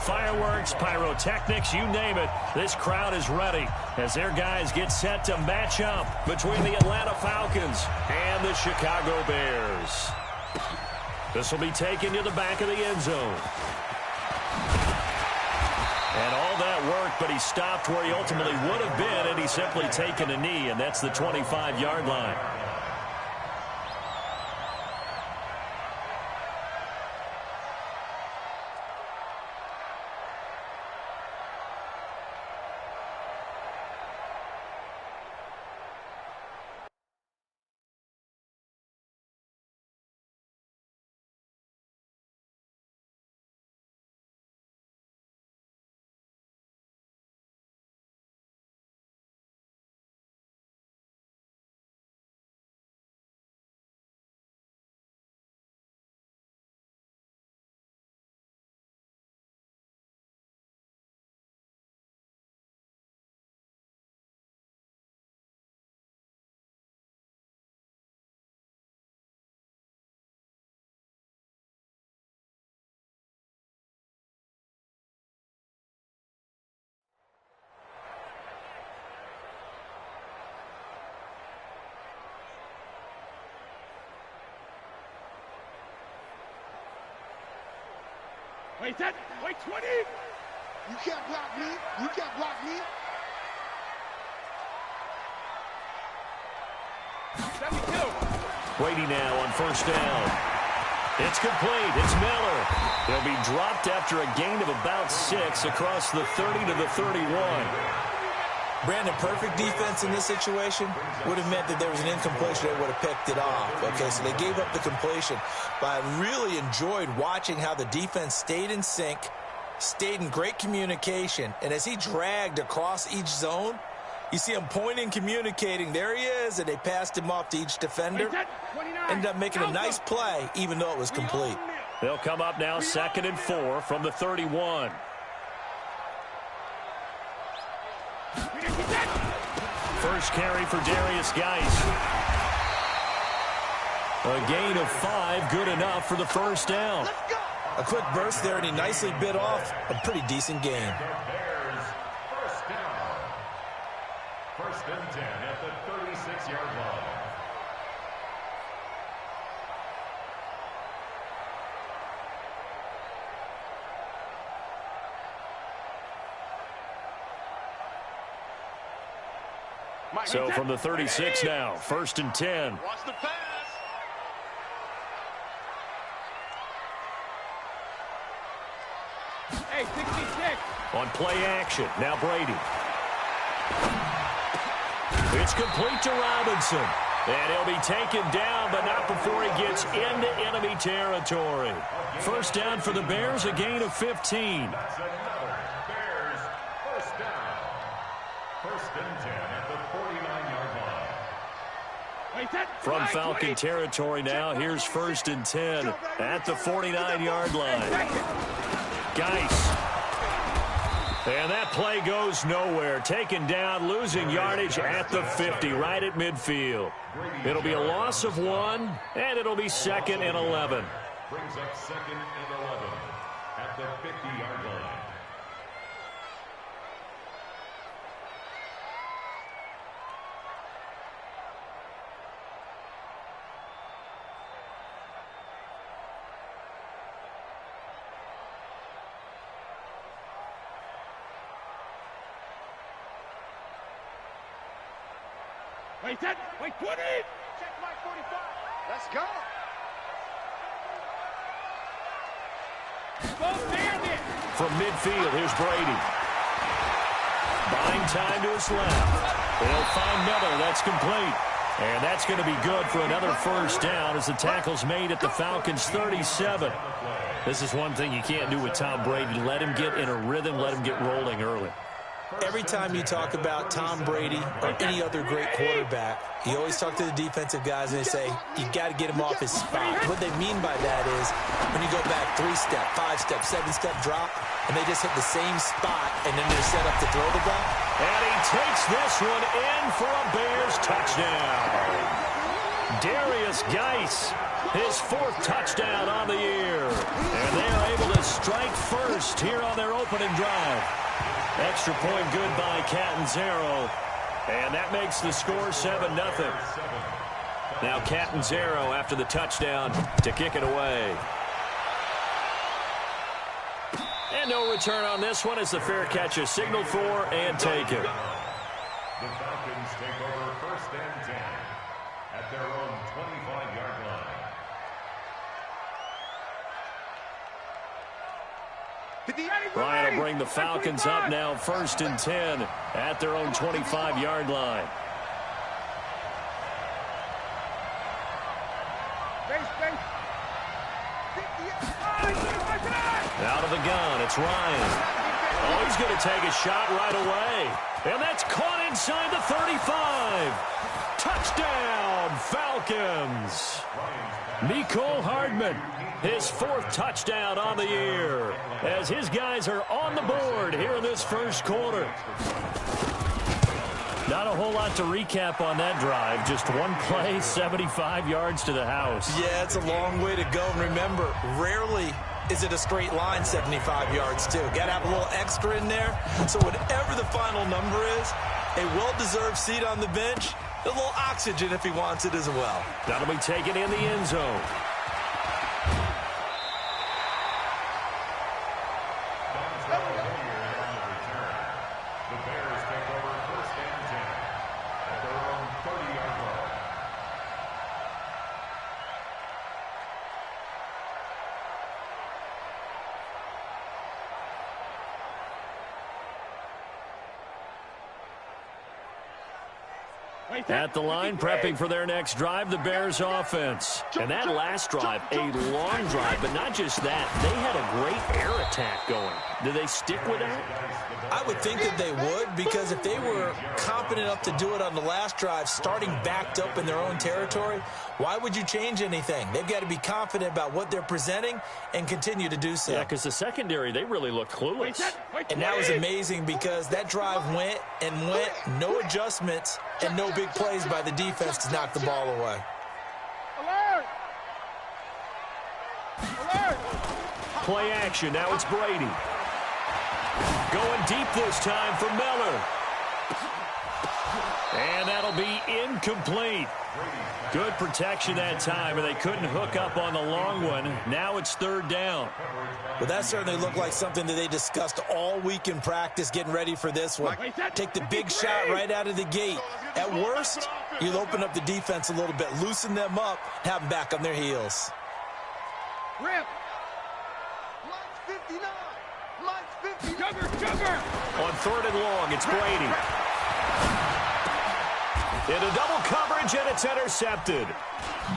Fireworks, pyrotechnics, you name it. This crowd is ready as their guys get set to match up between the Atlanta Falcons and the Chicago Bears. This will be taken to the back of the end zone. And all that work, but he stopped where he ultimately would have been, and he's simply taken a knee, and that's the 25-yard line. Wait, 20. You can't block me. You can't block me. 72. Brady now on first down. It's complete. It's Miller. He'll be dropped after a gain of about 6 across the 30 to the 31. Brandon, perfect defense in this situation would have meant that there was an incompletion that would have picked it off. Okay, so they gave up the completion. But I really enjoyed watching how the defense stayed in sync, stayed in great communication, and as he dragged across each zone, you see him pointing, communicating. There he is, and they passed him off to each defender. Ended up making a nice play, even though it was complete. They'll come up now 2nd and 4 from the 31. First carry for Darius Geis. A gain of 5, good enough for the first down. A quick burst there, and he nicely bit off a pretty decent gain. Bears first down. 1st and 10 at the 36-yard line. So from the 36 now, 1st and 10. Watch the pass. Hey, 66. On play action, now Brady. It's complete to Robinson. And he'll be taken down, but not before he gets into enemy territory. First down for the Bears, a gain of 15. That's another Bears first down. 1st and 10 at the 49-yard line. From Falcon territory now, here's 1st and 10 at the 49-yard line. Geis. And that play goes nowhere. Taken down, losing yardage at the 50, right at midfield. It'll be a loss of 1, and it'll be 2nd and 11. Brings up 2nd and 11 at the 50-yard line. Wait, 20. Check my 45. Let's go. From midfield, here's Brady. Buying time to his left. They'll find Miller. That's complete. And that's going to be good for another first down as the tackle's made at the Falcons' 37. This is one thing you can't do with Tom Brady. Let him get in a rhythm. Let him get rolling early. Every time you talk about Tom Brady or any other great quarterback, you always talk to the defensive guys and they say, you got to get him off his spot. What they mean by that is when you go back 3-step, 5-step, 7-step drop, and they just hit the same spot, and then they're set up to throw the ball. And he takes this one in for a Bears touchdown. Darius Geis, his 4th touchdown on the year. And they are able to strike first here on their opening drive. Extra point good by Catanzaro. And that makes the score 7-0. Now Catanzaro after the touchdown to kick it away. And no return on this one as the fair catch is signaled for and taken. The Falcons take over 1st and 10 at their own 25-yard line. Ryan will bring the Falcons up now 1st and 10 at their own 25-yard line. Out of the gun, it's Ryan. Oh, he's going to take a shot right away. And that's caught inside the 35. Touchdown, Falcons. Mecole Hardman, his 4th touchdown on the year, as his guys are on the board here in this first quarter. Not a whole lot to recap on that drive. Just one play, 75 yards to the house. Yeah, it's a long way to go. And remember, rarely is it a straight line 75 yards, too. Got to have a little extra in there. So whatever the final number is, a well-deserved seat on the bench, a little oxygen if he wants it as well. That'll be taken in the end zone. At the line, prepping for their next drive, the Bears offense. And that last drive, a long drive, but not just that. They had a great air attack going. Do they stick with that? I would think that they would, because if they were confident enough to do it on the last drive, starting backed up in their own territory, why would you change anything? They've got to be confident about what they're presenting and continue to do so. Yeah, because the secondary, they really looked clueless. And that was amazing because that drive went and went, no adjustments and no big plays by the defense to knock the ball away. Alert! Alert! Play action. Now it's Brady. Going deep this time for Miller. And that'll be incomplete. Good protection that time, and they couldn't hook up on the long one. Now it's 3rd down. Well, that certainly looked like something that they discussed all week in practice getting ready for this one. Take the big shot right out of the gate. At worst, you'll open up the defense a little bit, loosen them up, have them back on their heels. Rip! Jugger! On 3rd and long, it's Brady. Into double coverage, and it's intercepted.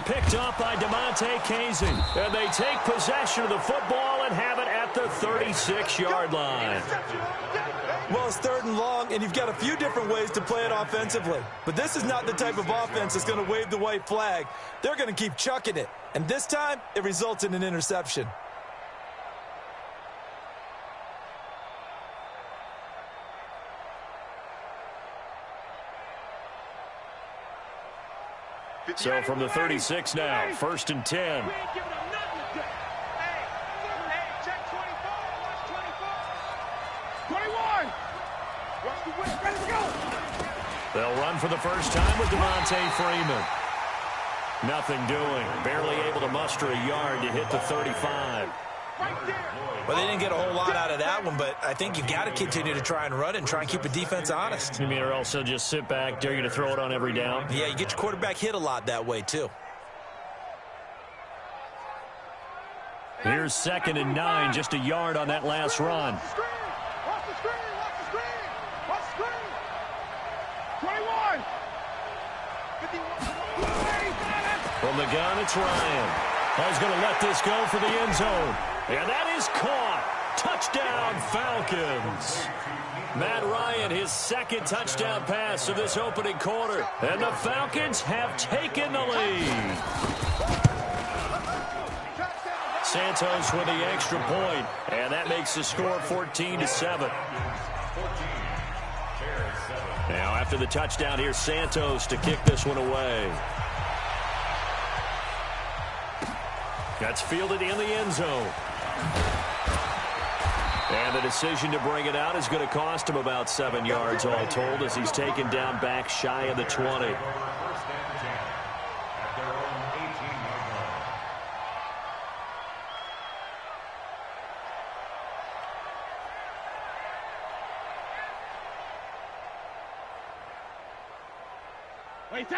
Picked up by DeMonte Casey. And they take possession of the football and have it at the 36-yard line. Well, it's 3rd and long, and you've got a few different ways to play it offensively. But this is not the type of offense that's going to wave the white flag. They're going to keep chucking it. And this time, it results in an interception. So from the 36 now, 1st and 10. They'll run for the first time with Devontae Freeman. Nothing doing. Barely able to muster a yard to hit the 35. Well, they didn't get a whole lot out of that one, but I think you've got to continue to try and run and try and keep the defense honest. You mean, or else they'll just sit back, dare you to throw it on every down? Yeah, you get your quarterback hit a lot that way, too. Here's 2nd and 9, just a yard on that last run. Watch the screen! Watch the screen! Watch the screen! 21! 51! From the gun, it's Ryan. He's going to let this go for the end zone. And that is caught. Touchdown, Falcons. Matt Ryan, his 2nd touchdown pass of this opening quarter. And the Falcons have taken the lead. Santos with the extra point, and that makes the score 14-7. Now, after the touchdown, here's Santos to kick this one away. That's fielded in the end zone. And the decision to bring it out is going to cost him about 7 yards all told as he's taken down back shy of the 20.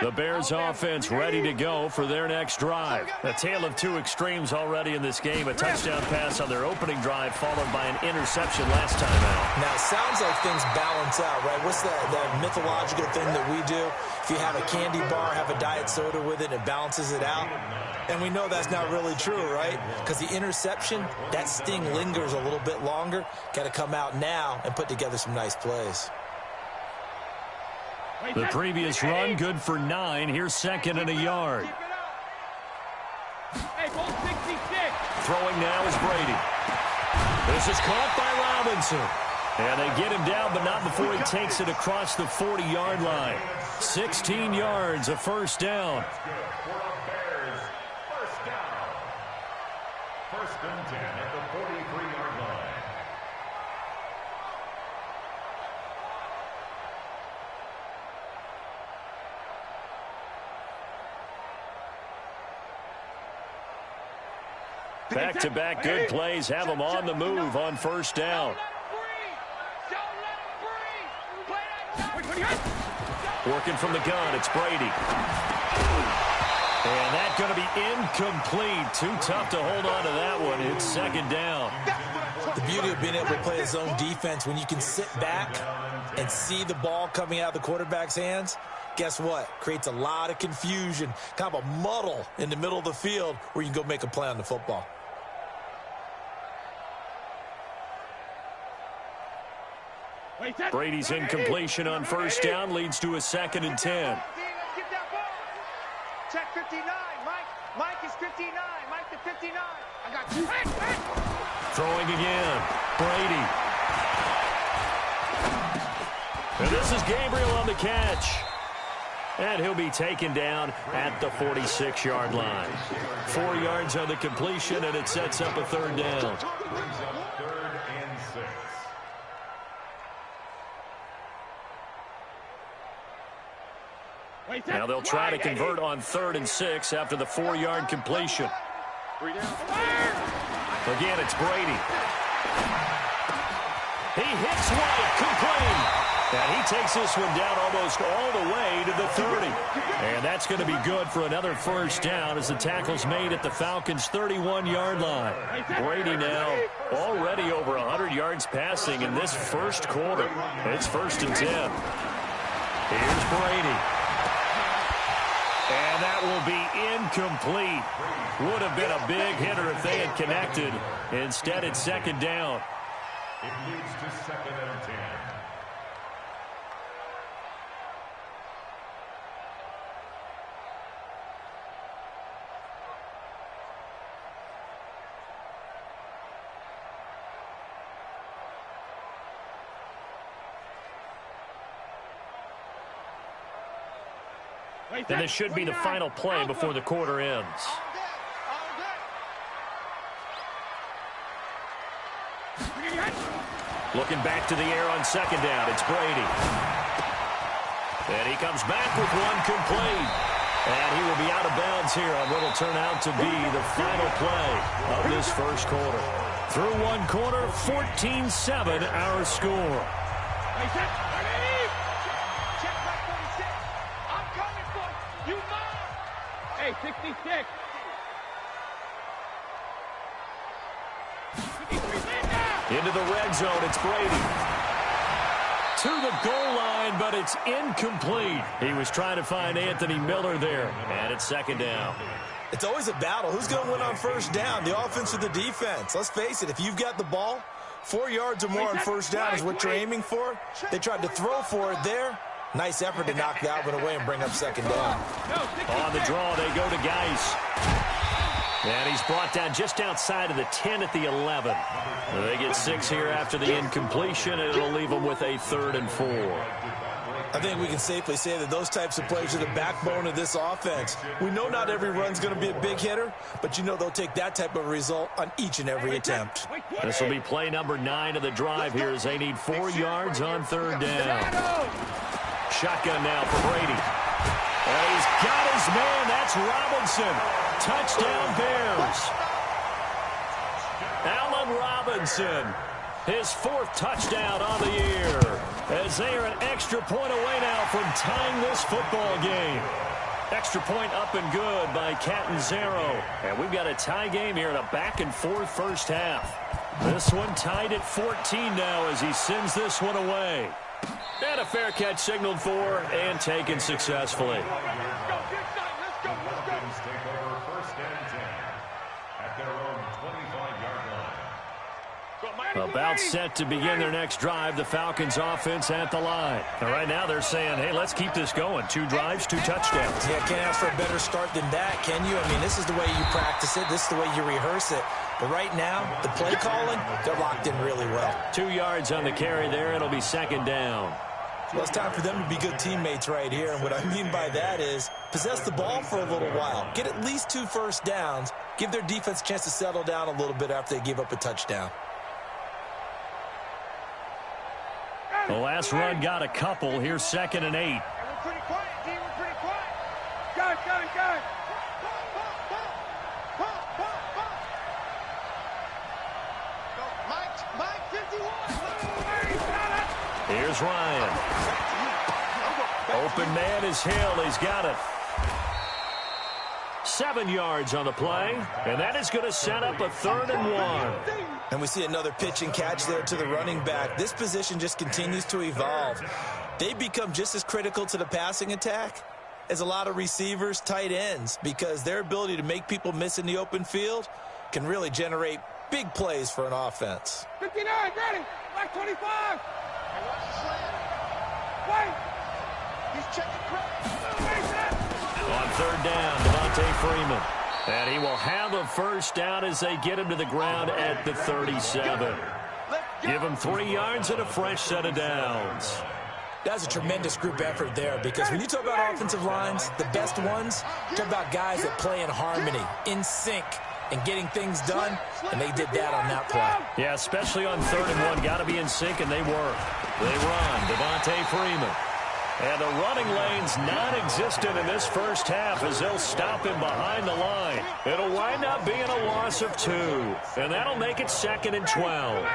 The Bears offense ready to go for their next drive. A tale of two extremes already in this game. A touchdown pass on their opening drive followed by an interception last time out. Now, it sounds like things balance out, right? What's that mythological thing that we do? If you have a candy bar, have a diet soda with it, it balances it out. And we know that's not really true, right? Because the interception, that sting lingers a little bit longer. Got to come out now and put together some nice plays. The previous run, good for 9. Here's second and a yard. Throwing now is Brady. This is caught by Robinson. And they get him down, but not before he takes it across the 40-yard line. 16 yards, a first down. First and 10 at the 43-yard line. Back-to-back good plays have them on the move on first down. Working from the gun, it's Brady. And that's going to be incomplete. Too tough to hold on to that one. It's second down. The beauty of being able to play a zone defense, when you can sit back and see the ball coming out of the quarterback's hands, guess what? Creates a lot of confusion, kind of a muddle in the middle of the field where you can go make a play on the football. Brady's incompletion on first down leads to a second and 10. Check 59. Mike is 59. Mike to 59. I got you. Throwing again. Brady. And this is Gabriel on the catch. And he'll be taken down at the 46-yard line. 4 yards on the completion, and it sets up a third down. Third and 6. Now they'll try to convert on 3rd and 6 after the 4-yard completion. Again, it's Brady. He hits White, complete. And he takes this one down almost all the way to the 30. And that's going to be good for another first down as the tackle's made at the Falcons' 31-yard line. Brady now already over 100 yards passing in this first quarter. It's 1st and 10. Here's Brady. And that will be incomplete. Would have been a big hitter if they had connected. Instead, it's second down. It leads to 2nd and 10. And this should be the final play before the quarter ends. Looking back to the air on second down, it's Brady. And he comes back with one complete. And he will be out of bounds here on what will turn out to be the final play of this first quarter. Through one quarter, 14-7 our score. Hey, 66. Into the red zone, it's Brady. To the goal line, but it's incomplete. He was trying to find Anthony Miller there, and it's second down. It's always a battle. Who's going to win on first down, the offense or the defense? Let's face it, if you've got the ball, 4 yards or more on first down is what you're aiming for. They tried to throw for it there. Nice effort to knock that one away and bring up second down. On the draw, they go to Geis. And he's brought down just outside of the 10 at the 11. They get 6 here after the incompletion, and it'll leave them with a 3rd and 4. I think we can safely say that those types of plays are the backbone of this offense. We know not every run's going to be a big hitter, but you know they'll take that type of result on each and every attempt. This will be play number 9 of the drive here as they need 4 yards on third down. Shotgun now for Brady. And he's got his man. That's Robinson. Touchdown Bears. Allen Robinson. His 4th touchdown on the year. As they are an extra point away now from tying this football game. Extra point up and good by Catanzaro. And we've got a tie game here in a back-and-forth first half. This one tied at 14 now as he sends this one away. And a fair catch signaled for and taken successfully. About set to begin their next drive, the Falcons offense at the line. And right now they're saying, hey, let's keep this going. 2 drives, 2 touchdowns. Yeah, can't ask for a better start than that, can you? I mean, this is the way you practice it. This is the way you rehearse it. But right now, the play calling, they're locked in really well. 2 yards on the carry there. It'll be 2nd down. Well, it's time for them to be good teammates right here. And what I mean by that is possess the ball for a little while. Get at least 2 first downs. Give their defense a chance to settle down a little bit after they give up a touchdown. The last run got a couple. Here's 2nd and 8. We're pretty quiet, D. We're pretty quiet. Guys. Mike, 51. Here's Ryan. Open man is Hill. He's got it. 7 yards on the play, and that is going to set up a 3rd and 1. And we see another pitch and catch there to the running back. This position just continues to evolve. They become just as critical to the passing attack as a lot of receivers, tight ends, because their ability to make people miss in the open field can really generate big plays for an offense. 59, ready. Black 25. Hey, watch the slant. Wait. He's checking crap. On 3rd down, Devontae Freeman. And he will have a first down as they get him to the ground at the 37. Give him 3 yards and a fresh set of downs. That's a tremendous group effort there, because when you talk about offensive lines, the best ones, talk about guys that play in harmony, in sync, and getting things done, and they did that on that play. Yeah, especially on 3rd and 1. Got to be in sync, and they were. They run. Devontae Freeman. And the running lane's non-existent in this first half as they'll stop him behind the line. It'll wind up being a loss of 2. And that'll make it 2nd and 12.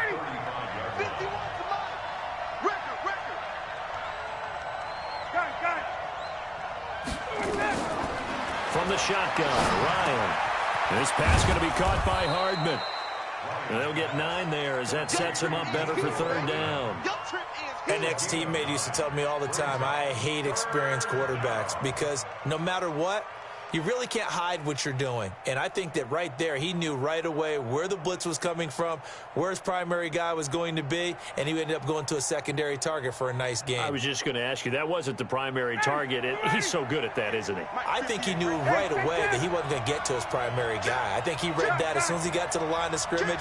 From the shotgun, Ryan. This pass going to be caught by Hardman. And they'll get 9 there as that sets him up better for 3rd down. An ex-teammate used to tell me all the time, I hate experienced quarterbacks because no matter what, you really can't hide what you're doing. And I think that right there, he knew right away where the blitz was coming from, where his primary guy was going to be, and he ended up going to a secondary target for a nice game. I was just going to ask you, that wasn't the primary target. He's so good at that, isn't he? I think he knew right away that he wasn't going to get to his primary guy. I think he read that as soon as he got to the line of scrimmage,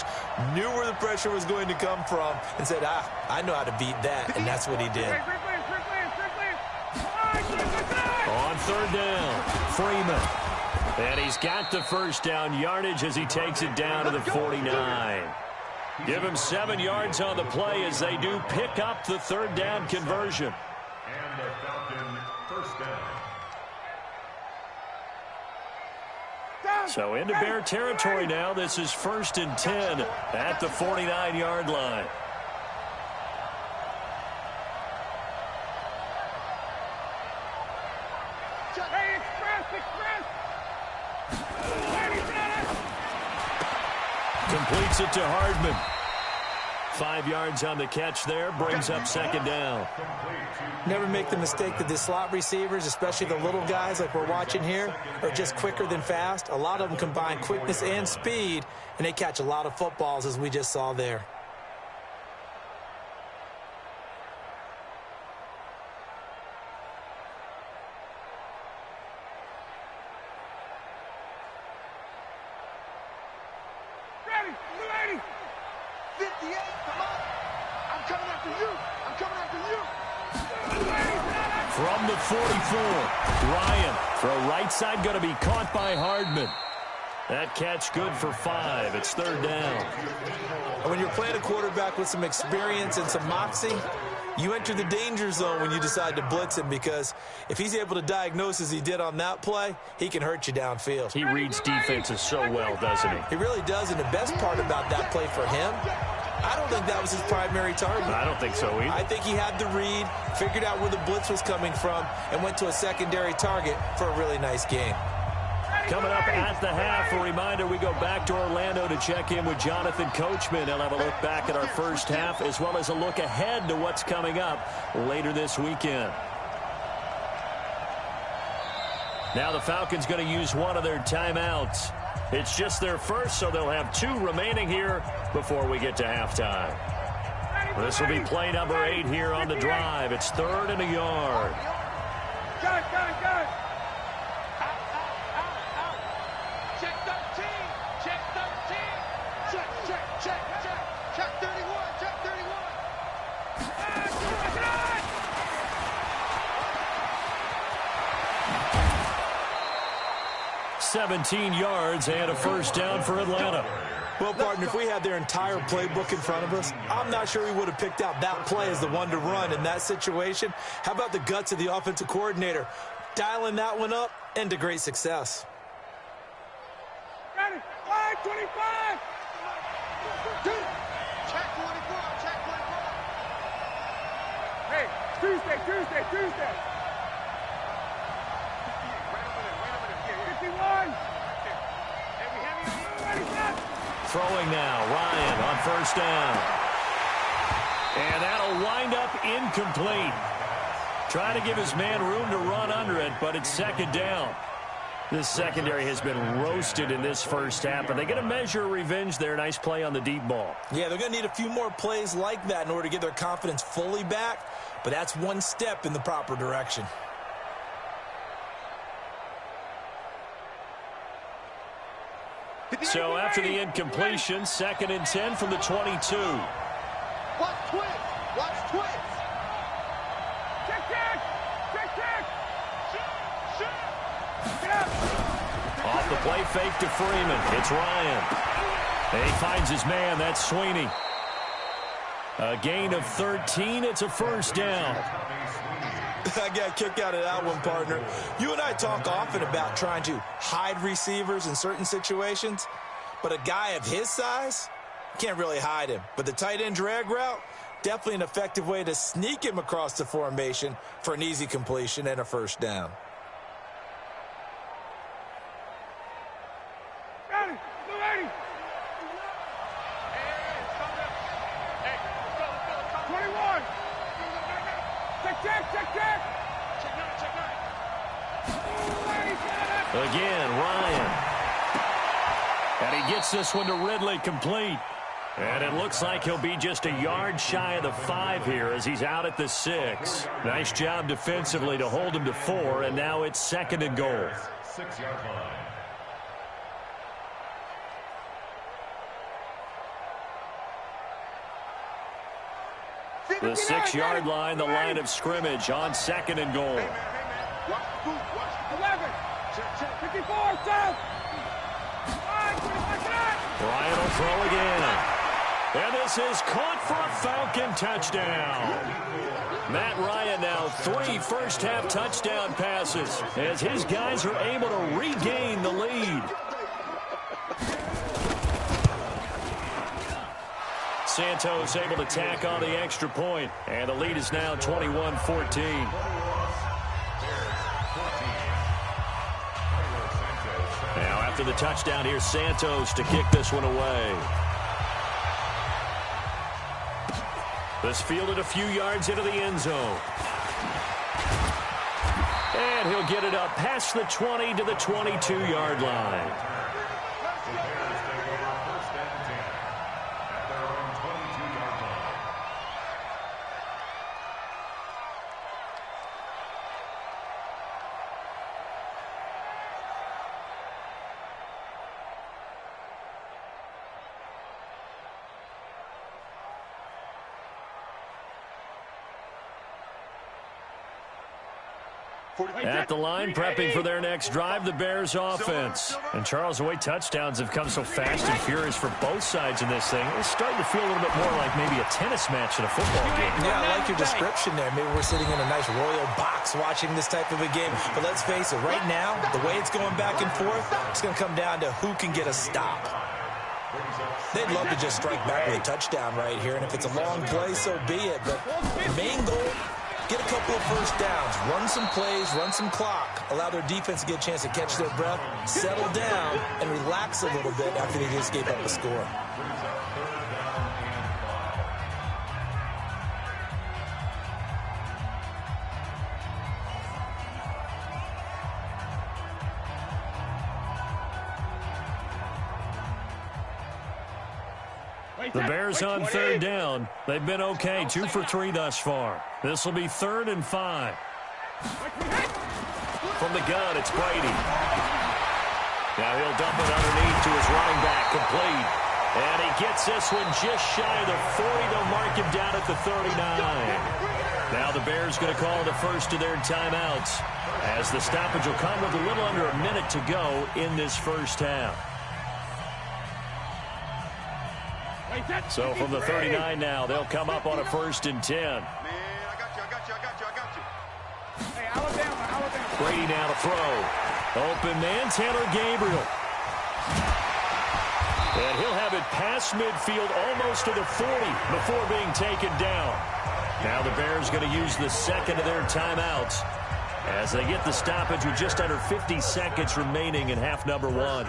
knew where the pressure was going to come from, and said, I know how to beat that, and that's what he did. On 3rd down, Freeman. And he's got the first down yardage as he takes it down to the 49. Give him 7 yards on the play as they do pick up the 3rd down conversion. And the Falcon first down. So into Bear territory now. This is 1st and 10 at the 49-yard line. Completes it to Hardman. 5 yards on the catch there. Brings up 2nd down. Never make the mistake that the slot receivers, especially the little guys like we're watching here, are just quicker than fast. A lot of them combine quickness and speed, and they catch a lot of footballs, as we just saw there. From the 44, Ryan. Throw right side going to be caught by Hardman. That catch good for 5. It's third down. When you're playing a quarterback with some experience and some moxie, you enter the danger zone when you decide to blitz him, because if he's able to diagnose as he did on that play, he can hurt you downfield. He reads defenses so well, doesn't he? He really does, and the best part about that play for him, I don't think that was his primary target. I don't think so either. I think he had the read, figured out where the blitz was coming from, and went to a secondary target for a really nice game. Coming up at the half, a reminder, we go back to Orlando to check in with Jonathan Coachman. He'll have a look back at our first half, as well as a look ahead to what's coming up later this weekend. Now the Falcons going to use one of their timeouts. It's just their first, so they'll have 2 remaining here before we get to halftime. This will be play number 8 here on the drive. It's 3rd and a yard. Go. Check 31. 17 yards and a first down for Atlanta. Well, partner, if we had their entire playbook in front of us, I'm not sure we would have picked out that play as the one to run in that situation. How about the guts of the offensive coordinator dialing that one up into great success? Got it. 25. Check 24. Hey, Tuesday. 51. Throwing now, Ryan on first down. And that'll wind up incomplete. Trying to give his man room to run under it, but it's second down. This secondary has been roasted in this first half, and they get a measure of revenge there. Nice play on the deep ball. Yeah, they're going to need a few more plays like that in order to get their confidence fully back, but that's one step in the proper direction. So after the incompletion, 2nd and 10 from the 22. Watch twist. Check. Get up. Off the play fake to Freeman. It's Ryan. And he finds his man. That's Sweeney. A gain of 13. It's a first down. I got a kick out of that one, partner. You and I talk often about trying to hide receivers in certain situations, but a guy of his size can't really hide him. But the tight end drag route, definitely an effective way to sneak him across the formation for an easy completion and a first down. Got it. Go ready. 21. Check. Again, Ryan. And he gets this one to Ridley complete. And it looks like he'll be just a yard shy of the 5 here as he's out at the 6. Nice job defensively to hold him to 4, and now it's 2nd and goal. 6-yard line. The 6-yard line, the line of scrimmage on 2nd and goal. Watch 11. Check. 54. South. Ryan will throw again. And this is caught for a Falcon touchdown. Matt Ryan now 3 first-half touchdown passes as his guys are able to regain the lead. Santos able to tack on the extra point, and the lead is now 21-14. Now after the touchdown, here's Santos to kick this one away. This fielded a few yards into the end zone. And he'll get it up past the 20 to the 22-yard line. At the line, prepping for their next drive, the Bears offense. And Charles, the way touchdowns have come so fast and furious for both sides in this thing, it's starting to feel a little bit more like maybe a tennis match in a football game. Yeah, I like your description there. Maybe we're sitting in a nice royal box watching this type of a game. But let's face it, right now, the way it's going back and forth, it's going to come down to who can get a stop. They'd love to just strike back with a touchdown right here, and if it's a long play, so be it. But the main goal, get a couple of first downs, run some plays, run some clock, allow their defense to get a chance to catch their breath, settle down, and relax a little bit after they just gave up a score. The Bears on third down. They've been okay, 2 for 3 thus far. This will be 3rd and 5. From the gun, it's Brady. Now he'll dump it underneath to his running back, complete. And he gets this one just shy of the 40. They'll mark him down at the 39. Now the Bears going to call the first of their timeouts, as the stoppage will come with a little under a minute to go in this first half. So from the 39 now, they'll come up on a 1st and 10. Man, I got you. Hey, Alabama. Brady now to throw. Open man, Taylor Gabriel. And he'll have it past midfield, almost to the 40, before being taken down. Now the Bears going to use the second of their timeouts as they get the stoppage with just under 50 seconds remaining in half number 1.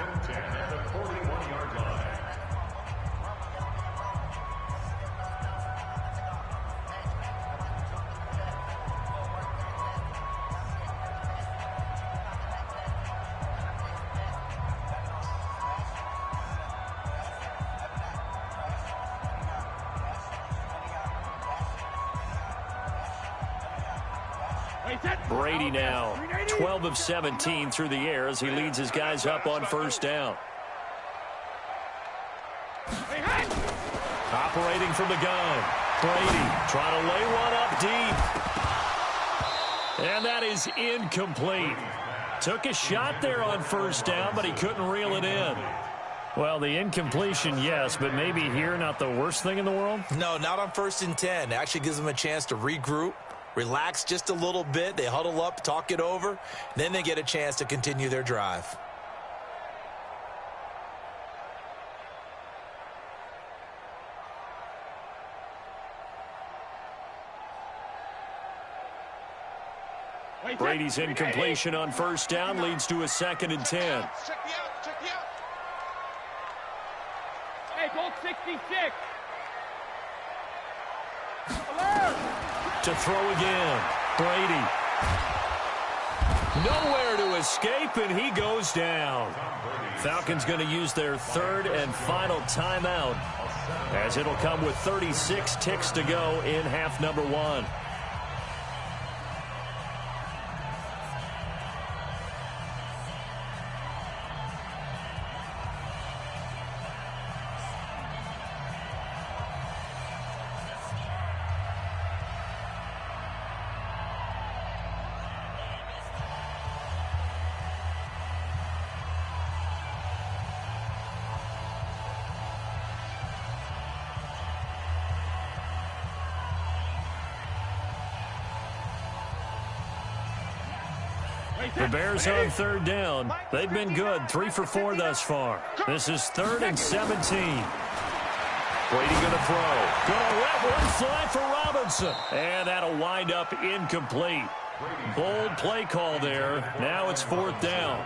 Brady now 12 of 17 through the air as he leads his guys up on 1st down. Operating from the gun. Brady trying to lay one up deep. And that is incomplete. Took a shot there on 1st down, but he couldn't reel it in. Well, the incompletion, yes, but maybe here not the worst thing in the world? No, not on 1st and 10. It actually gives them a chance to regroup, relax just a little bit. They huddle up, talk it over. Then they get a chance to continue their drive. Brady's incompletion on 1st down leads to a 2nd and 10. Check me out. Hey, goal 66. Alert. To throw again. Brady. Nowhere to escape, and he goes down. Falcons going to use their 3rd and final timeout, as it'll come with 36 ticks to go in half number 1. The Bears on 3rd down. They've been good, 3 for 4 thus far. This is 3rd and 17. Brady going to throw. Going to let one fly for Robinson. And that'll wind up incomplete. Bold play call there. Now it's 4th down.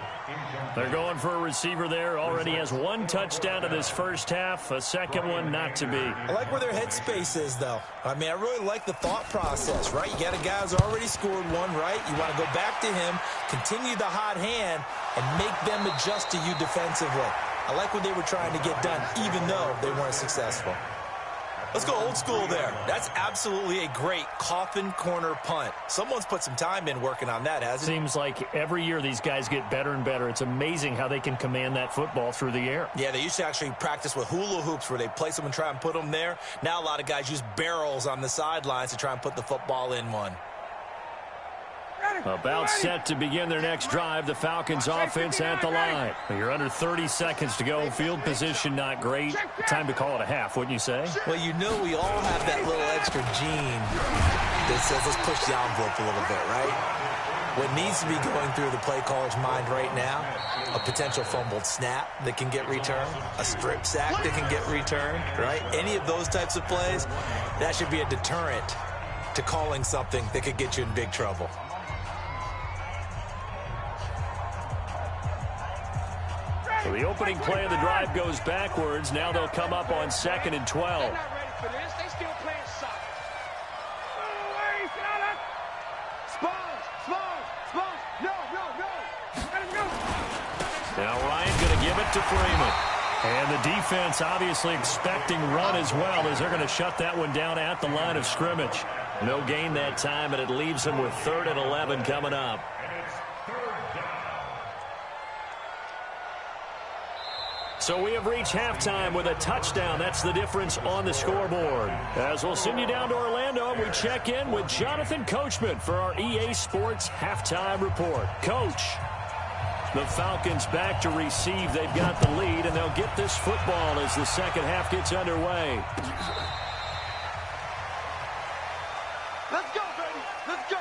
They're going for a receiver there. Already has 1 touchdown in this first half. A second one not to be. I like where their headspace is, though. I mean, I really like the thought process, right? You got a guy who's already scored 1, right? You want to go back to him, continue the hot hand, and make them adjust to you defensively. I like what they were trying to get done, even though they weren't successful. Let's go old school there. That's absolutely a great coffin corner punt. Someone's put some time in working on that, hasn't it? Seems like every year these guys get better and better. It's amazing how they can command that football through the air. Yeah, they used to actually practice with hula hoops where they place them and try and put them there. Now a lot of guys use barrels on the sidelines to try and put the football in one. About set to begin their next drive. The Falcons offense at the line. You're under 30 seconds to go. Field position not great. Time to call it a half, wouldn't you say? Well, you know we all have that little extra gene that says let's push the envelope a little bit, right? What needs to be going through the play caller's mind right now, a potential fumbled snap that can get returned, a strip sack that can get returned, right? Any of those types of plays, that should be a deterrent to calling something that could get you in big trouble. So the opening play of the drive goes backwards. Now they'll come up on 2nd and 12. They're not ready for this. They still playing soccer. Sponge. No. Let him go. Now Ryan going to give it to Freeman. And the defense obviously expecting run as well, as they're going to shut that one down at the line of scrimmage. No gain that time, and it leaves them with 3rd and 11 coming up. So we have reached halftime with a touchdown. That's the difference on the scoreboard. As we'll send you down to Orlando, we check in with Jonathan Coachman for our EA Sports Halftime Report. Coach, the Falcons back to receive. They've got the lead, and they'll get this football as the second half gets underway. Let's go, baby. Let's go.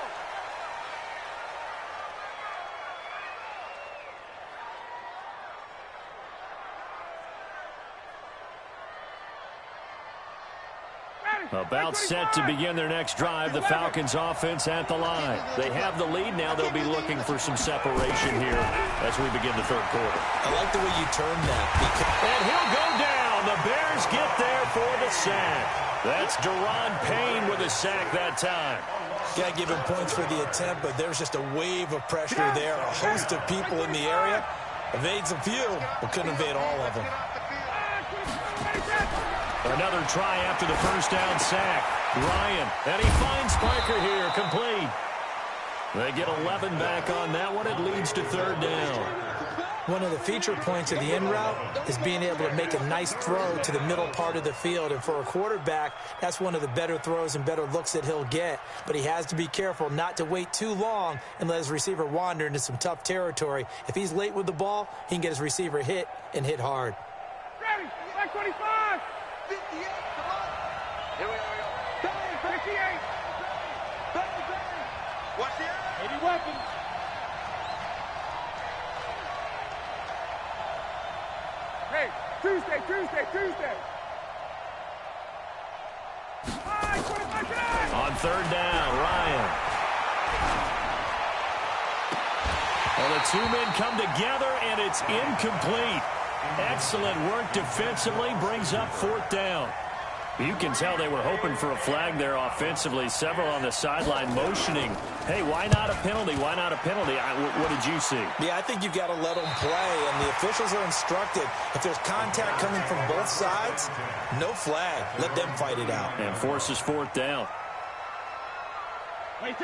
About set to begin their next drive. The Falcons offense at the line. They have the lead. Now they'll be looking for some separation here as we begin the third quarter. I like the way you turned that. And he'll go down. The Bears get there for the sack. That's Deron Payne with a sack that time. Got to give him points for the attempt, but there's just a wave of pressure there. A host of people in the area. Evades a few, but couldn't evade all of them. Another try after the first down sack. Ryan, and he finds Parker here, complete. They get 11 back on that one. It leads to 3rd down. One of the feature points of the in route is being able to make a nice throw to the middle part of the field. And for a quarterback, that's one of the better throws and better looks that he'll get. But he has to be careful not to wait too long and let his receiver wander into some tough territory. If he's late with the ball, he can get his receiver hit and hit hard. Ready. Back 25. 58. Come on. Here we go. 58. Watch the air. 80 weapons. Hey, Tuesday. 25. On 3rd down, Ryan. Well, the two men come together, and it's incomplete. Excellent work defensively, brings up 4th down. You can tell they were hoping for a flag there offensively. Several on the sideline motioning, hey, why not a penalty? Why not a penalty? What did you see? Yeah, I think you've got to let them play, and the officials are instructed. If there's contact coming from both sides, no flag. Let them fight it out. And forces 4th down.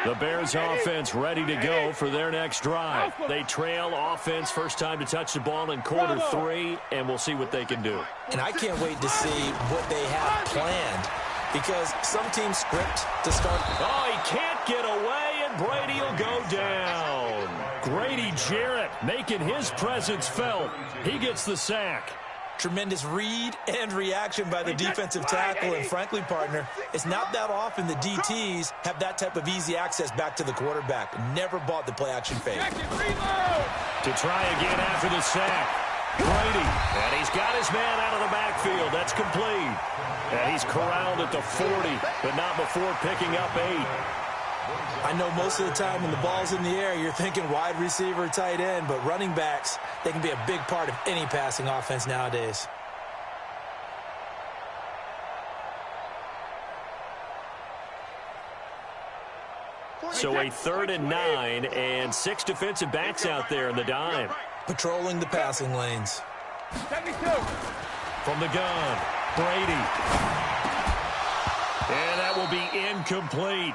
The Bears offense ready to go for their next drive. They trail offense, first time to touch the ball in quarter 3, and we'll see what they can do. And I can't wait to see what they have planned, because some teams script to start. Oh, he can't get away, and Brady will go down. Grady Jarrett making his presence felt. He gets the sack. Tremendous read and reaction by the defensive tackle, and frankly, partner, it's not that often the DTs have that type of easy access back to the quarterback. Never bought the play-action fake. To try again after the sack. Brady, and he's got his man out of the backfield. That's complete. And he's corralled at the 40, but not before picking up 8. I know most of the time when the ball's in the air, you're thinking wide receiver, tight end, but running backs, they can be a big part of any passing offense nowadays. So a 3rd and 9, and 6 defensive backs out there in the dime. Patrolling the passing lanes. 72. From the gun, Brady. And that will be incomplete.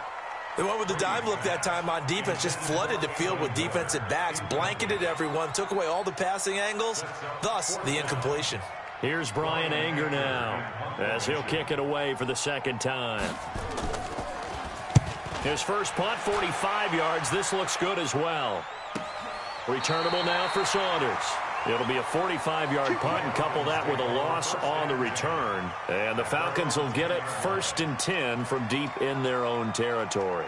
They went with the dive look that time on defense, just flooded the field with defensive backs, blanketed everyone, took away all the passing angles, thus the incompletion. Here's Brian Anger now, as he'll kick it away for the second time. His first punt, 45 yards. This looks good as well. Returnable now for Saunders. It'll be a 45-yard punt, and couple that with a loss on the return. And the Falcons will get it 1st and 10 from deep in their own territory.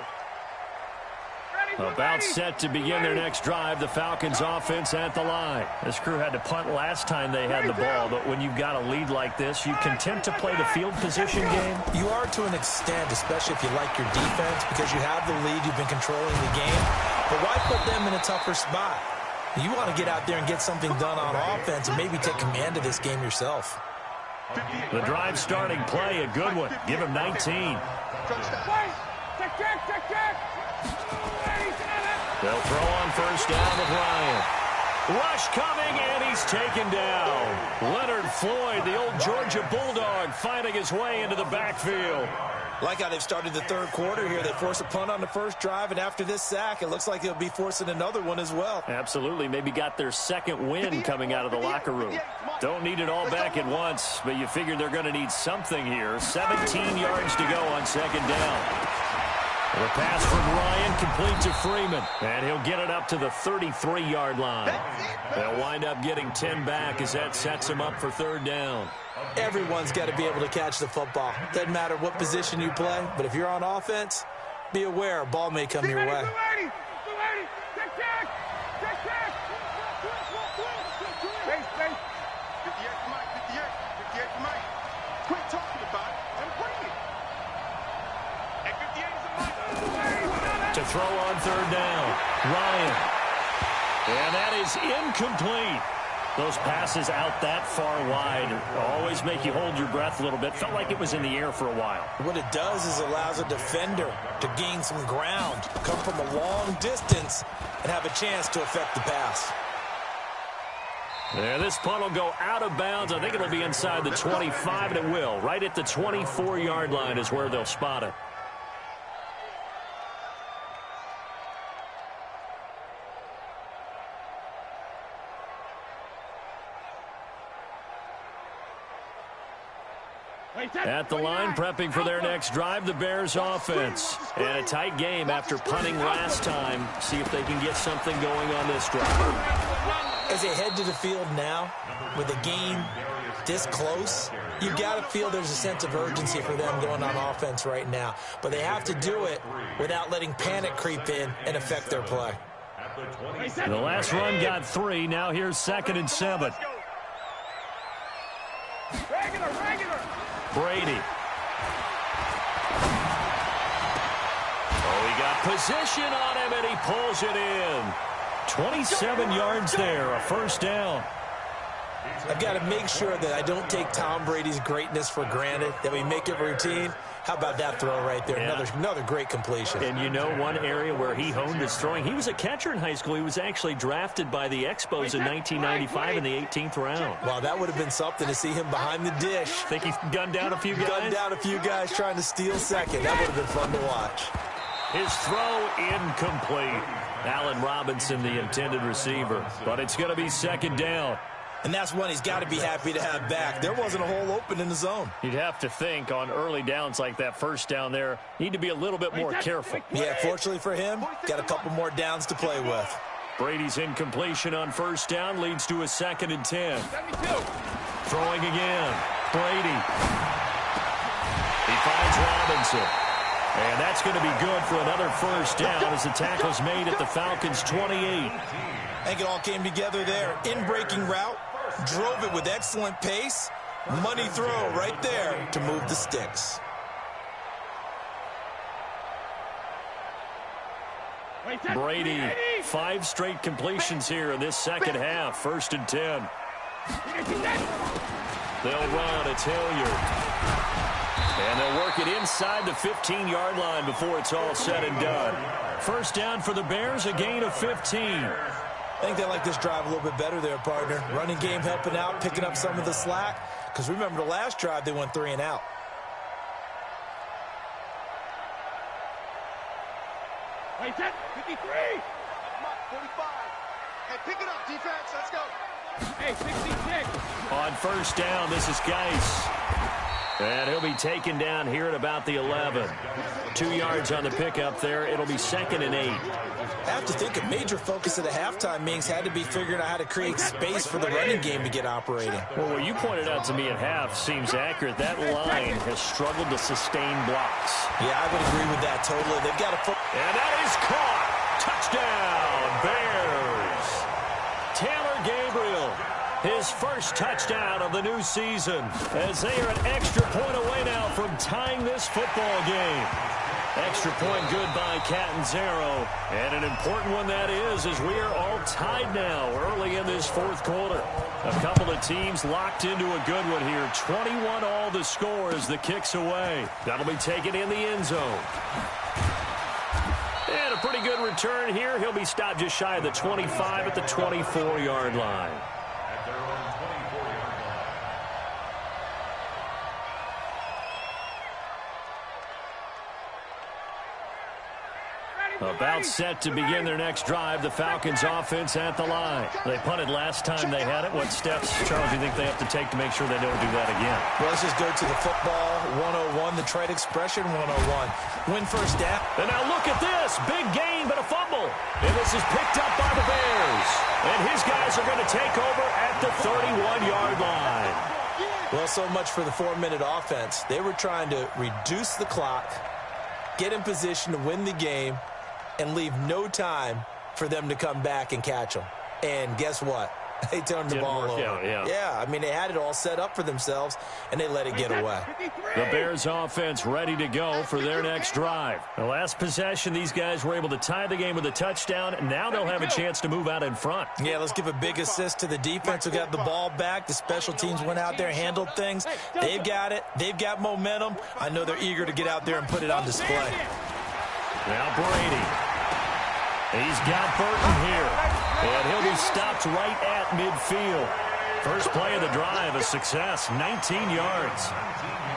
About set to begin their next drive, the Falcons offense at the line. This crew had to punt last time they had the ball, but when you've got a lead like this, you content to play the field position game? You are to an extent, especially if you like your defense, because you have the lead, you've been controlling the game. But why put them in a tougher spot? You want to get out there and get something done on offense and maybe take command of this game yourself. The drive starting play, a good one. Give him 19. They'll throw on 1st down with Ryan. Rush coming, and he's taken down. Leonard Floyd, the old Georgia Bulldog, finding his way into the backfield. Like how they've started the third quarter here. They force a punt on the first drive, and after this sack, it looks like they'll be forcing another one as well. Absolutely. Maybe got their second win coming out of the locker room. Don't need it all back at once, but you figure they're going to need something here. 17 yards to go on 2nd down. The pass from Ryan complete to Freeman, and he'll get it up to the 33-yard line. They'll wind up getting 10 back as that sets him up for 3rd down. Everyone's got to be able to catch the football. Doesn't matter what position you play, but if you're on offense, be aware a ball may come your way. Quit talking about it and bring it. And 58 is a mic. To throw on 3rd down, Ryan. And that is incomplete. Those passes out that far wide always make you hold your breath a little bit. Felt like it was in the air for a while. What it does is allows a defender to gain some ground, come from a long distance, and have a chance to affect the pass. Yeah, this punt will go out of bounds. I think it'll be inside the 25, and it will. Right at the 24-yard line is where they'll spot it. At the line, prepping for their next drive, the Bears offense. And a tight game after punting last time. See if they can get something going on this drive. As they head to the field now, with the game this close, you've got to feel there's a sense of urgency for them going on offense right now. But they have to do it without letting panic creep in and affect their play. The last run got 3. Now here's 2nd and 7. Brady. Oh, he got position on him, and he pulls it in. 27 yards there, a 1st down. I've got to make sure that I don't take Tom Brady's greatness for granted, that we make it routine. How about that throw right there? Yeah. Another great completion. And you know one area where he honed his throwing, he was a catcher in high school. He was actually drafted by the Expos in 1995 in the 18th round. Wow, that would have been something to see him behind the dish. Think he's gunned down a few guys? Gunned down a few guys trying to steal second. That would have been fun to watch. His throw incomplete. Allen Robinson, the intended receiver. But it's going to be 2nd down. And that's one he's got to be happy to have back. There wasn't a hole open in the zone. You'd have to think on early downs like that 1st down there, need to be a little bit more careful. Yeah, fortunately for him, got a couple more downs to play with. Brady's incompletion on 1st down leads to a 2nd and 10. 72. Throwing again. Brady. He finds Robinson. And that's going to be good for another 1st down as the tackle's made at the Falcons' 28. I think it all came together there. In-breaking route, drove it with excellent pace. Money throw right there to move the sticks. Brady, 5 straight completions here in this 2nd half. 1st and 10. They'll run. It's Hilliard. And they'll work it inside the 15-yard line before it's all said and done. 1st down for the Bears, a gain of 15. I think they like this drive a little bit better there, partner. Running game helping out, picking up some of the slack. Because remember, the last drive, they went 3 and out. Wait, 10, 53. Come on, 45. Hey, pick it up, defense. Let's go. Hey, 66. On 1st down, this is Geis. And he'll be taken down here at about the 11. 2 yards on the pickup there. It'll be 2nd and 8. I have to think a major focus of the halftime meetings had to be figuring out how to create space for the running game to get operating. Well, what you pointed out to me at half seems accurate. That line has struggled to sustain blocks. Yeah, I would agree with that totally. They've got to... And that is caught. Touchdown, Bears. Taylor Gabriel, his first touchdown of the new season, as they are an extra point away now from tying this football game. Extra point good by Catanzaro. And an important one that is, as we are all tied now early in this fourth quarter. A couple of teams locked into a good one here. 21 all the score as the kick's away. That'll be taken in the end zone. And a pretty good return here. He'll be stopped just shy of the 25 at the 24-yard line. At their own 24-yard line. About set to begin their next drive. The Falcons offense at the line. They punted last time they had it. What steps, Charles, do you think they have to take to make sure they don't do that again? Well, let's just go to the football 101, the trade expression 101. Win first down. And now look at this. Big gain, but a fumble. And this is picked up by the Bears. And his guys are going to take over at the 31-yard line. Well, so much for the 4-minute offense. They were trying to reduce the clock, get in position to win the game, and leave no time for them to come back and catch them. And guess what? They turned the ball over. Yeah, I mean, they had it all set up for themselves, and they let it get away. The Bears offense ready to go for their next drive. The last possession, these guys were able to tie the game with a touchdown, and now they'll have a chance to move out in front. Yeah, let's give a big assist to the defense who got the ball back. The special teams went out there, handled things. They've got it. They've got momentum. I know they're eager to get out there and put it on display. Now Brady. He's got Burton here. And he'll be stopped right at midfield. First play of the drive, a success, 19 yards.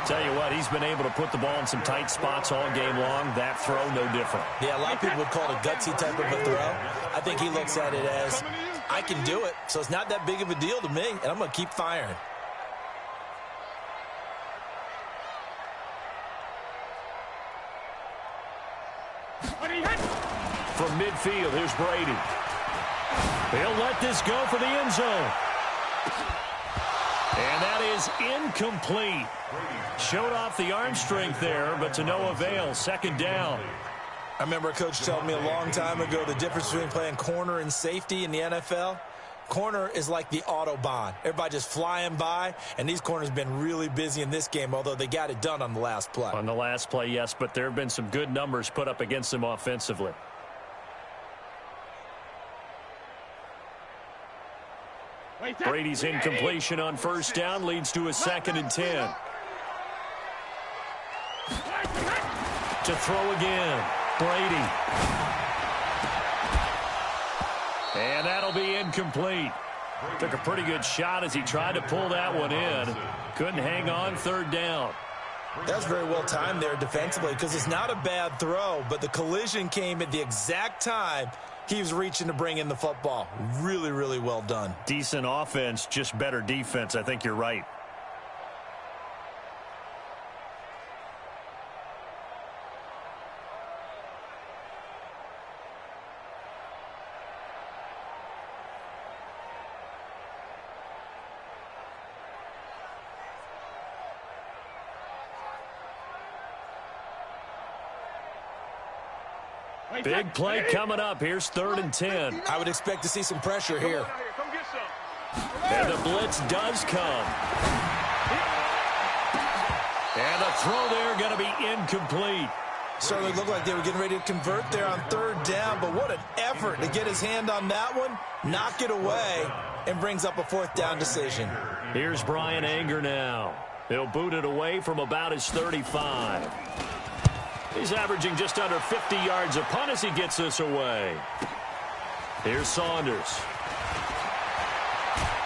Tell you what, he's been able to put the ball in some tight spots all game long. That throw, no different. Yeah, a lot of people would call it a gutsy type of a throw. I think he looks at it as, I can do it, so it's not that big of a deal to me, and I'm going to keep firing. From midfield, here's Brady. He'll let this go for the end zone. And that is incomplete. Showed off the arm strength there, but to no avail. 2nd down. I remember a coach telling me a long time ago the difference between playing corner and safety in the NFL. Corner is like the Autobahn. Everybody just flying by, and these corners have been really busy in this game, although they got it done on the last play. On the last play, yes, but there have been some good numbers put up against them offensively. Brady's incompletion on first down leads to a 2nd and 10. To throw again, Brady. And that'll be incomplete. Took a pretty good shot as he tried to pull that one in. Couldn't hang on, 3rd down. That's very well timed there defensively because it's not a bad throw, but the collision came at the exact time he was reaching to bring in the football. Really, really well done. Decent offense, just better defense. I think you're right. Big play coming up. Here's 3rd and 10. I would expect to see some pressure here. And the blitz does come. And the throw there going to be incomplete. Certainly looked like they were getting ready to convert there on 3rd down, but what an effort to get his hand on that one, knock it away, and brings up a 4th down decision. Here's Brian Anger now. He'll boot it away from about his 35. He's averaging just under 50 yards a punt as he gets this away. Here's Saunders.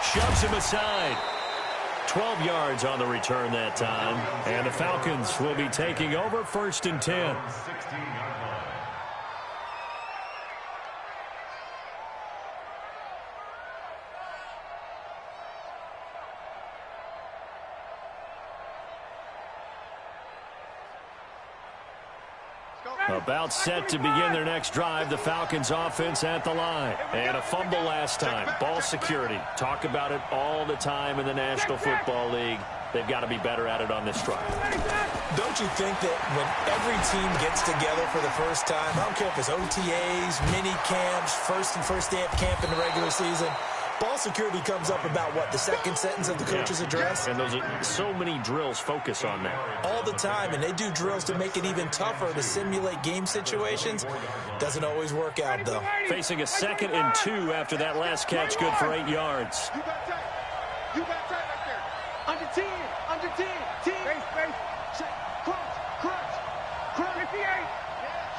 Shoves him aside. 12 yards on the return that time. And the Falcons will be taking over 1st and 10. About set to begin their next drive, the Falcons offense at the line. And a fumble last time. Ball security. Talk about it all the time in the National Football League. They've got to be better at it on this drive. Don't you think that when every team gets together for the first time, I don't care if it's OTAs, mini camps, first day of camp in the regular season, ball security comes up about, what, the second sentence of the coach's address? And those are so many drills focus on that. All the time, and they do drills to make it even tougher to simulate game situations. Doesn't always work out, though. Facing a 2nd and 2 after that last catch, good for 8 yards. You got tight. You got tight right there. Under 10. Under 10. 10. Face. Check. Crunch. 58.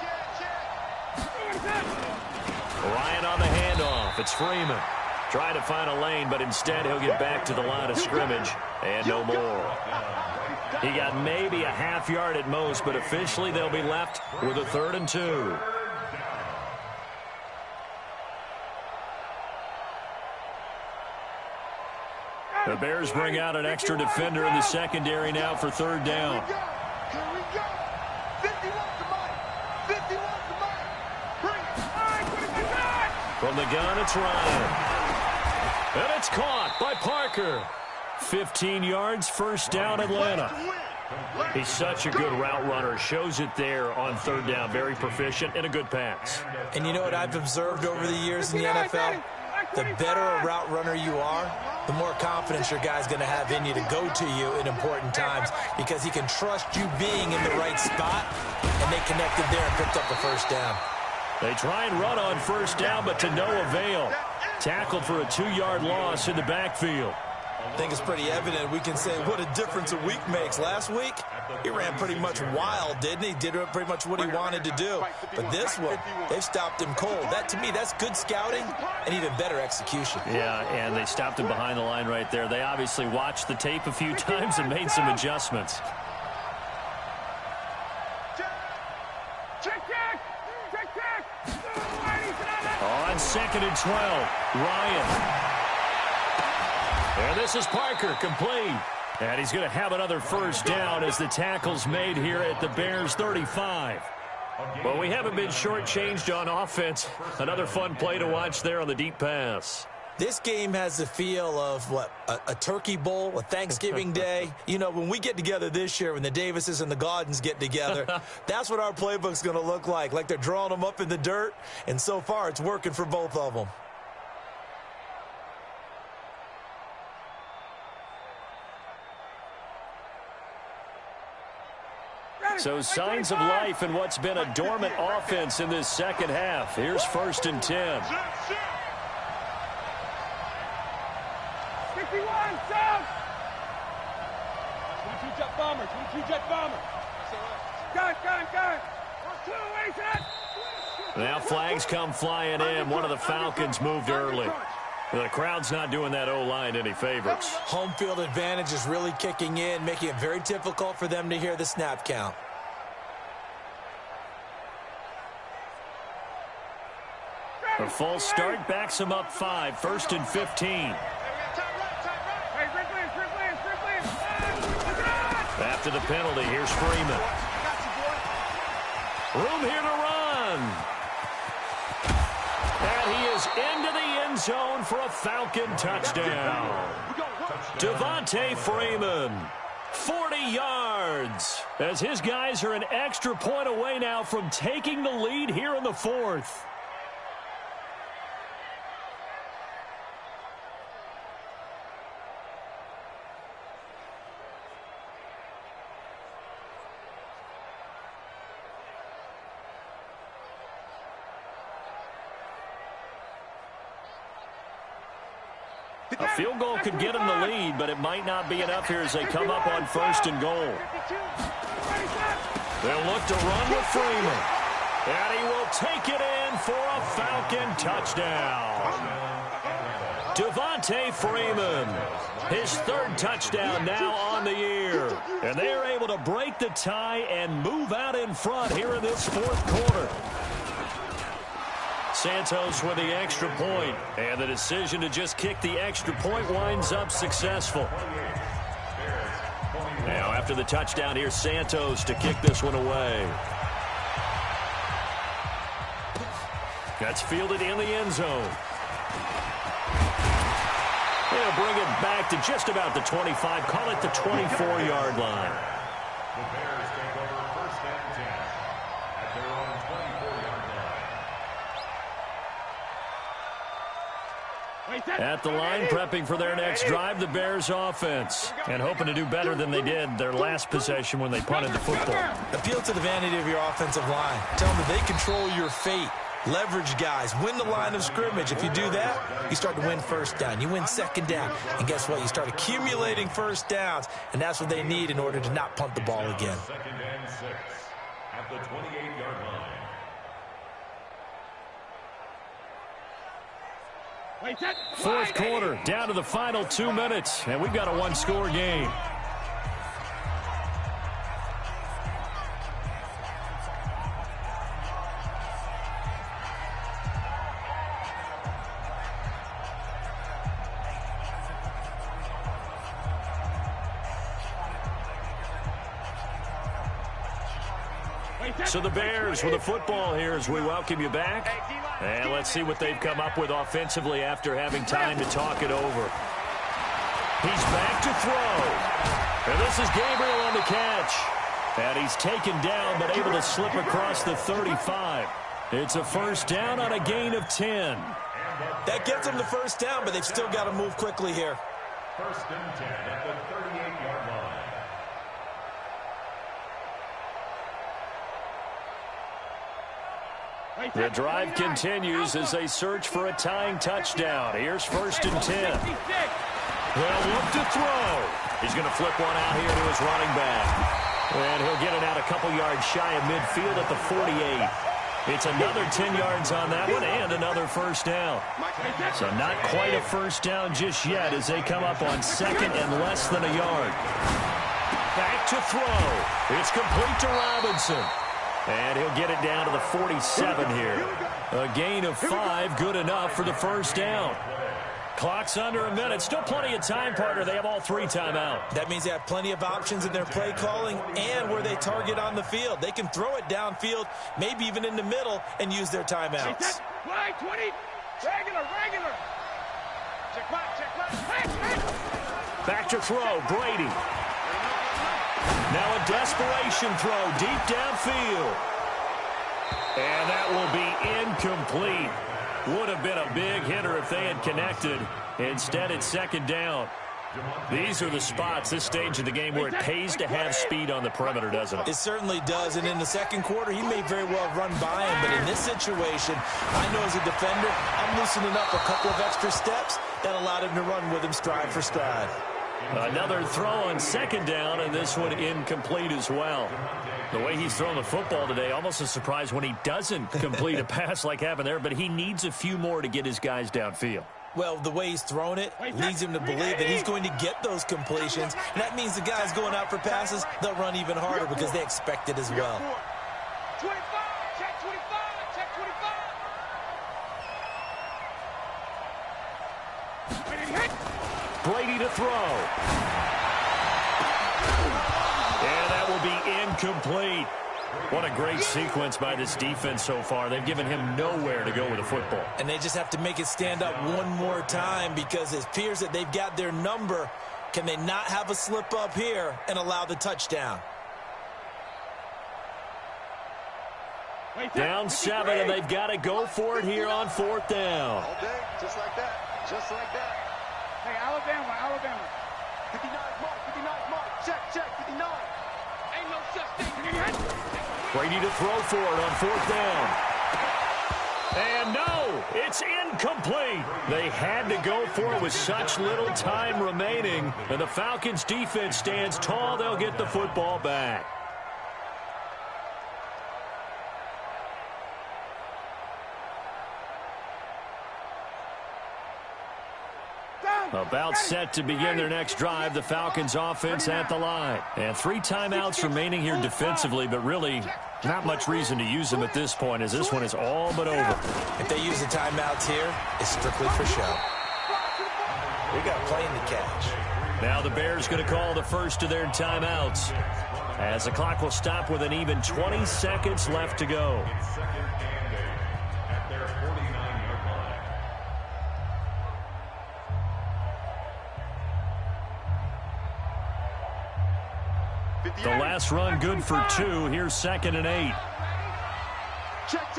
Check. Ryan on the handoff. It's Freeman. Trying to find a lane, but instead he'll get back to the line of scrimmage and no more. He got maybe a half yard at most, but officially they'll be left with a 3rd and 2. The Bears bring out an extra defender in the secondary now for 3rd down. Here we go. 51 to Mike. 51 to Mike. Bring it. From the gun, it's Ryan. And it's caught by Parker. 15 yards, 1st down, Atlanta. He's such a good route runner. Shows it there on 3rd down. Very proficient and a good pass. And you know what I've observed over the years in the NFL? The better a route runner you are, the more confidence your guy's going to have in you to go to you in important times because he can trust you being in the right spot, and they connected there and picked up the 1st down. They try and run on 1st down, but to no avail. Tackled for a 2-yard loss in the backfield. I think it's pretty evident. We can say what a difference a week makes. Last week, he ran pretty much wild, didn't he? Did pretty much what he wanted to do. But this one, they've stopped him cold. That, to me, that's good scouting and even better execution. Yeah, and they stopped him behind the line right there. They obviously watched the tape a few times and made some adjustments. On 2nd and 12, Ryan. And this is Parker, complete. And he's going to have another 1st down as the tackle's made here at the Bears' 35. Well, we haven't been shortchanged on offense. Another fun play to watch there on the deep pass. This game has the feel of, what, a turkey bowl, a Thanksgiving day. You know, when we get together this year, when the Davises and the Gaudens get together, that's what our playbook's going to look like they're drawing them up in the dirt. And so far, it's working for both of them. So signs of life in what's been a dormant offense in this 2nd half. Here's 1st and 10. 51, South. 22 jet bomber. 22 jet bomber. Gun. Now flags come flying in. One of the Falcons moved early. The crowd's not doing that O-line any favors. Home field advantage is really kicking in, making it very difficult for them to hear the snap count. A false start backs him up 5. 1st and 15. After the penalty, here's Freeman. Room here to run. And he is into the end zone for a Falcon touchdown. Devontae Freeman, 40 yards, as his guys are an extra point away now from taking the lead here in the 4th. A field goal could get them the lead, but it might not be enough here as they come up on 1st and goal. They'll look to run with Freeman. And he will take it in for a Falcon touchdown. Devontae Freeman, his 3rd touchdown now on the year. And they are able to break the tie and move out in front here in this 4th quarter. Santos with the extra point, and the decision to just kick the extra point winds up successful. Now after the touchdown, here's Santos to kick this one away. That's fielded in the end zone. They'll bring it back to just about the 25. Call it the 24-yard line. The Bears take over first and 10 at their own 24-yard line. At the line, prepping for their next drive, the Bears offense. And hoping to do better than they did their last possession when they punted the football. Appeal to the vanity of your offensive line. Tell them that they control your fate. Leverage guys. Win the line of scrimmage. If you do that, you start to win first down. You win second down. And guess what? You start accumulating first downs. And that's what they need in order to not punt the ball again. Second and 6 at the 28-yard line. Fourth quarter, down to the final 2 minutes. And we've got a one-score game. So the Bears with the football here as we welcome you back. And let's see what they've come up with offensively after having time to talk it over. He's back to throw. And this is Gabriel on the catch. And he's taken down but able to slip across the 35. It's a first down on a gain of 10. That gets them the first down, but they've still got to move quickly here. First and 10 at the 38-yard line. The drive continues as they search for a tying touchdown. Here's first and 10. They'll look to throw. He's going to flip one out here to his running back. And he'll get it out a couple yards shy of midfield at the 48. It's another 10 yards on that one and another first down. So not quite a first down just yet as they come up on second and less than a yard. Back to throw. It's complete to Robinson. And he'll get it down to the 47 here. A gain of 5, good enough for the first down. Clock's under a minute. Still plenty of time, partner. They have all 3 timeouts. That means they have plenty of options in their play calling and where they target on the field. They can throw it downfield, maybe even in the middle, and use their timeouts. Play 20. Regular. Check back. Back to throw, Brady. Now a desperation throw deep downfield. And that will be incomplete. Would have been a big hitter if they had connected. Instead, it's second down. These are the spots, this stage of the game, where it pays to have speed on the perimeter, doesn't it? It certainly does. And in the second quarter, he may very well run by him. But in this situation, I know as a defender, I'm loosening up a couple of extra steps that allowed him to run with him stride for stride. Another throw on second down, and this one incomplete as well. The way he's thrown the football today, almost a surprise when he doesn't complete a pass like happened there, but he needs a few more to get his guys downfield. Well, the way he's thrown it leads him to believe that he's going to get those completions. And that means the guys going out for passes, they'll run even harder because they expect it as well. 25, check 25. Brady to throw. And that will be incomplete. What a great sequence by this defense so far. They've given him nowhere to go with the football. And they just have to make it stand up one more time because it appears that they've got their number. Can they not have a slip up here and allow the touchdown? Down 7, and they've got to go for it here on fourth down. All day, just like that. Hey, Alabama. 59 mark, check, 59. Ain't no such thing. Brady to throw for it on fourth down. And no, it's incomplete. They had to go for it with such little time remaining. And the Falcons defense stands tall. They'll get the football back. About set to begin their next drive, the Falcons offense at the line. And 3 timeouts remaining here defensively, but really not much reason to use them at this point as this one is all but over. If they use the timeouts here, it's strictly for show. We got playing to catch. Now the Bears going to call the first of their timeouts as the clock will stop with an even 20 seconds left to go. at their 49-yard line. The last run good for 2. Here's 2nd and 8. Check.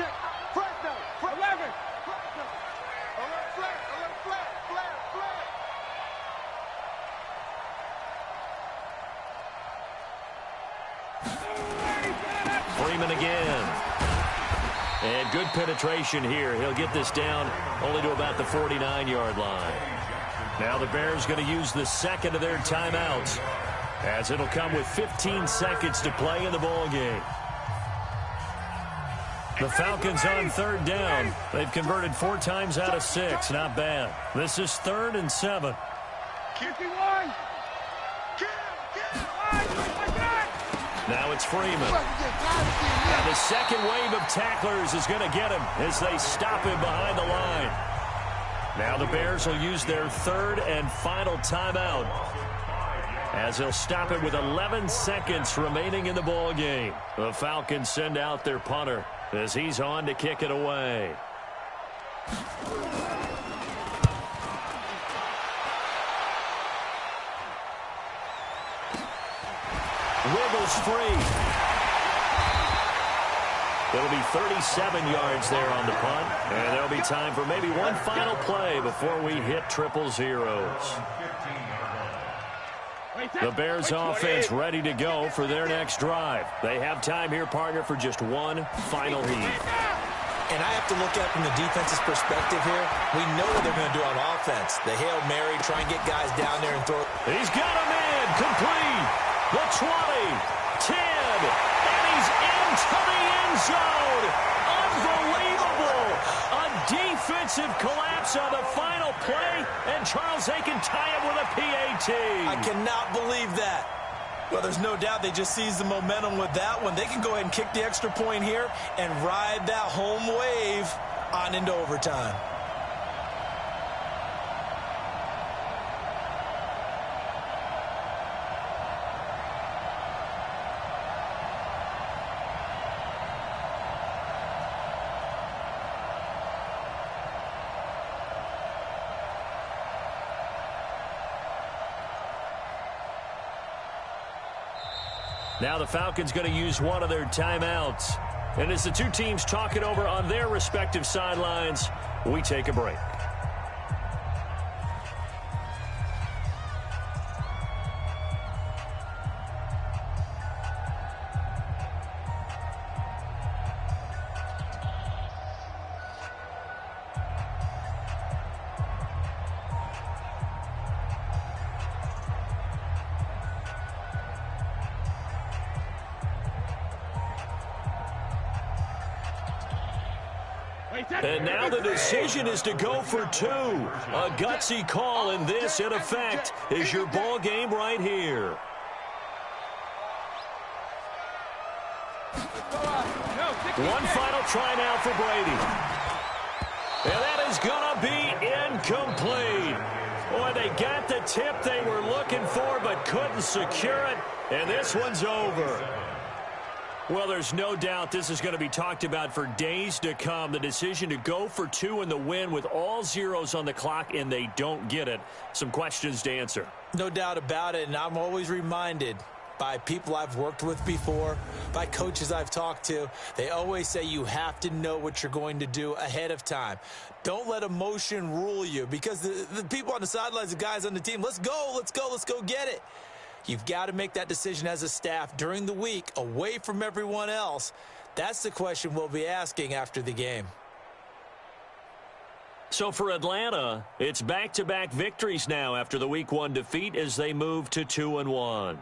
Fresno. 11. Fresno. Alert flat. Freeman again. And good penetration here. He'll get this down only to about the 49-yard line. Now the Bears going to use the second of their timeouts, as it'll come with 15 seconds to play in the ball game. The Falcons on 3rd down. They've converted 4 times out of 6. Not bad. This is 3rd and 7. Now it's Freeman. And the second wave of tacklers is going to get him as they stop him behind the line. Now the Bears will use their 3rd and final timeout, as they'll stop it with 11 seconds remaining in the ball game. The Falcons send out their punter as he's on to kick it away. Wiggles free. It'll be 37 yards there on the punt, and there'll be time for maybe one final play before we hit 000. The Bears offense ready to go for their next drive. They have time here, partner, for just one final heat. And I have to look at it from the defense's perspective here. We know what they're going to do on offense. The Hail Mary, try and get guys down there and throw. He's got him in, complete. The 20, 10, and he's into the end zone. Unbelievable. A defensive collapse on the final play, and Charles, they can tie it with a PAT. I cannot believe that. Well, there's no doubt they just seized the momentum with that one. They can go ahead and kick the extra point here and ride that home wave on into overtime. Now the Falcons going to use one of their timeouts. And as the two teams talk it over on their respective sidelines, we take a break. And now the decision is to go for 2. A gutsy call, and this, in effect, is your ball game right here. One final try now for Brady. And that is going to be incomplete. Boy, they got the tip they were looking for but couldn't secure it, and this one's over. Well, there's no doubt this is going to be talked about for days to come. The decision to go for 2 in the win with all zeros on the clock, and they don't get it. Some questions to answer. No doubt about it, and I'm always reminded by people I've worked with before, by coaches I've talked to. They always say you have to know what you're going to do ahead of time. Don't let emotion rule you, because the people on the sidelines, the guys on the team, let's go get it. You've got to make that decision as a staff during the week, away from everyone else. That's the question we'll be asking after the game. So for Atlanta, it's back-to-back victories now after the Week 1 defeat as they move to 2-1.